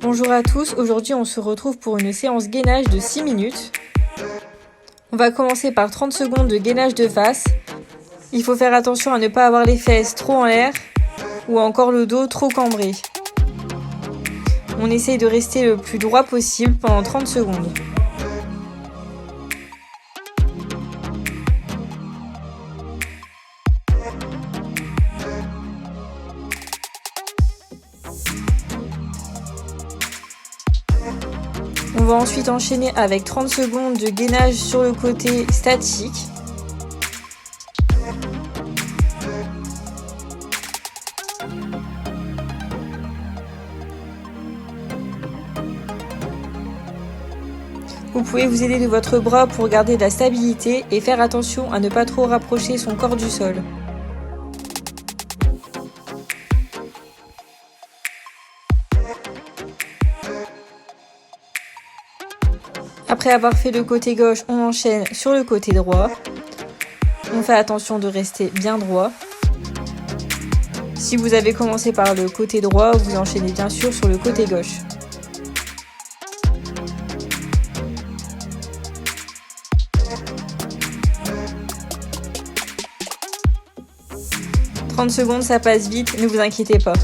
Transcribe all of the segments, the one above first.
Bonjour à tous, aujourd'hui on se retrouve pour une séance gainage de 6 minutes. On va commencer par 30 secondes de gainage de face. Il faut faire attention à ne pas avoir les fesses trop en l'air ou encore le dos trop cambré. On essaye de rester le plus droit possible pendant 30 secondes. On va ensuite enchaîner avec 30 secondes de gainage sur le côté statique. Vous pouvez vous aider de votre bras pour garder de la stabilité et faire attention à ne pas trop rapprocher son corps du sol. Après avoir fait le côté gauche, on enchaîne sur le côté droit. On fait attention de rester bien droit. Si vous avez commencé par le côté droit, vous enchaînez bien sûr sur le côté gauche. « 30 secondes, ça passe vite, ne vous inquiétez pas.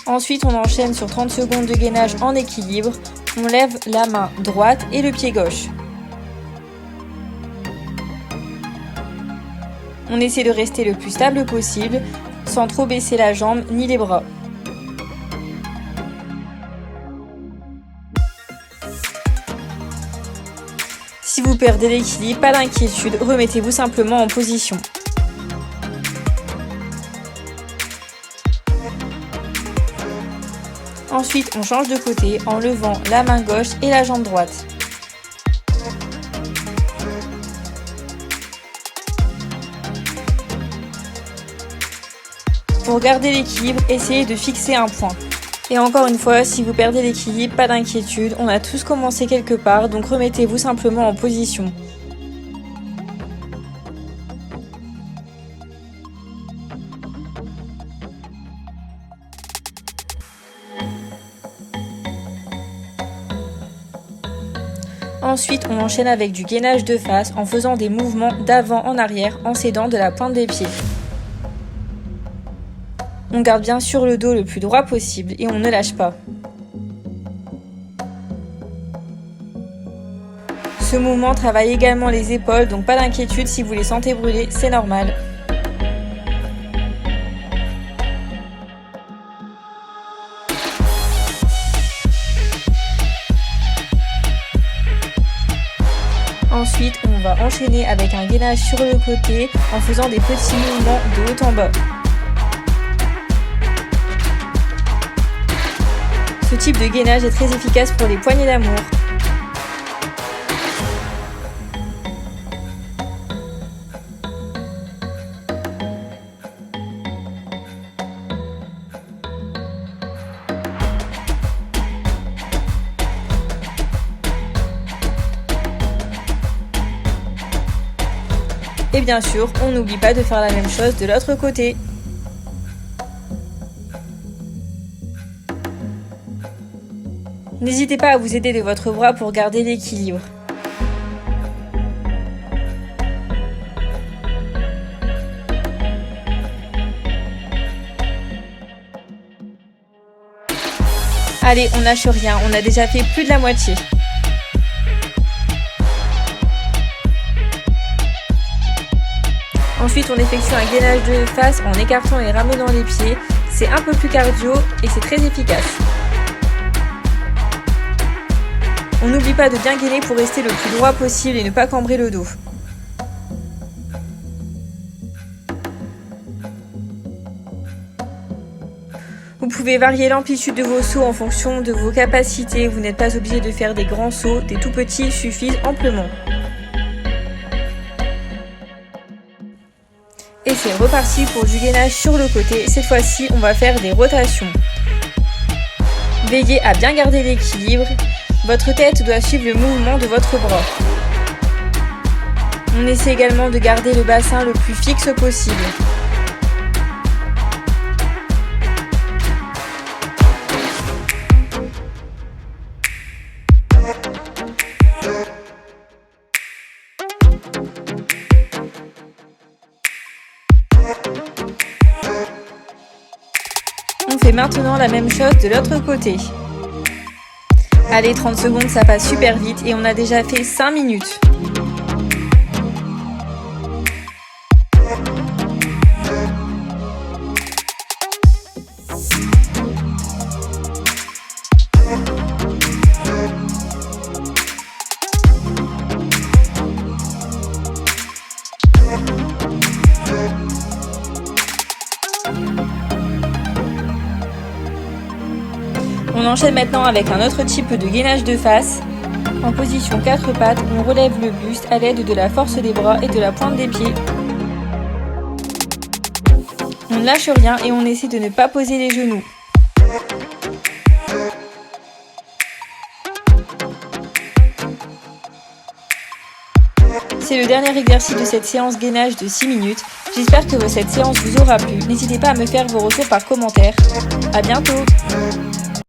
Ensuite, on enchaîne sur 30 secondes de gainage en équilibre. On lève la main droite et le pied gauche. On essaie de rester le plus stable possible, sans trop baisser la jambe ni les bras. Si vous perdez l'équilibre, pas d'inquiétude, remettez-vous simplement en position. Ensuite, on change de côté en levant la main gauche et la jambe droite. Pour garder l'équilibre, essayez de fixer un point. Et encore une fois, si vous perdez l'équilibre, pas d'inquiétude, on a tous commencé quelque part, donc remettez-vous simplement en position. Ensuite, on enchaîne avec du gainage de face en faisant des mouvements d'avant en arrière en s'aidant de la pointe des pieds. On garde bien sûr le dos le plus droit possible et on ne lâche pas. Ce mouvement travaille également les épaules, donc pas d'inquiétude si vous les sentez brûler, c'est normal. Ensuite, on va enchaîner avec un gainage sur le côté en faisant des petits mouvements de haut en bas. Ce type de gainage est très efficace pour les poignées d'amour. Et bien sûr, on n'oublie pas de faire la même chose de l'autre côté. N'hésitez pas à vous aider de votre bras pour garder l'équilibre. Allez, on lâche rien, on a déjà fait plus de la moitié. Ensuite, on effectue un gainage de face en écartant et ramenant les pieds. C'est un peu plus cardio et c'est très efficace. On n'oublie pas de bien gainer pour rester le plus droit possible et ne pas cambrer le dos. Vous pouvez varier l'amplitude de vos sauts en fonction de vos capacités. Vous n'êtes pas obligé de faire des grands sauts, des tout petits suffisent amplement. Et c'est reparti pour du gainage sur le côté. Cette fois-ci, on va faire des rotations. Veillez à bien garder l'équilibre. Votre tête doit suivre le mouvement de votre bras. On essaie également de garder le bassin le plus fixe possible. fait maintenant la même chose de l'autre côté. Allez, 30 secondes, ça passe super vite et on a déjà fait 5 minutes. On enchaîne maintenant avec un autre type de gainage de face. En position 4 pattes, on relève le buste à l'aide de la force des bras et de la pointe des pieds. On ne lâche rien et on essaie de ne pas poser les genoux. C'est le dernier exercice de cette séance gainage de 6 minutes. J'espère que cette séance vous aura plu. N'hésitez pas à me faire vos retours par commentaire. À bientôt!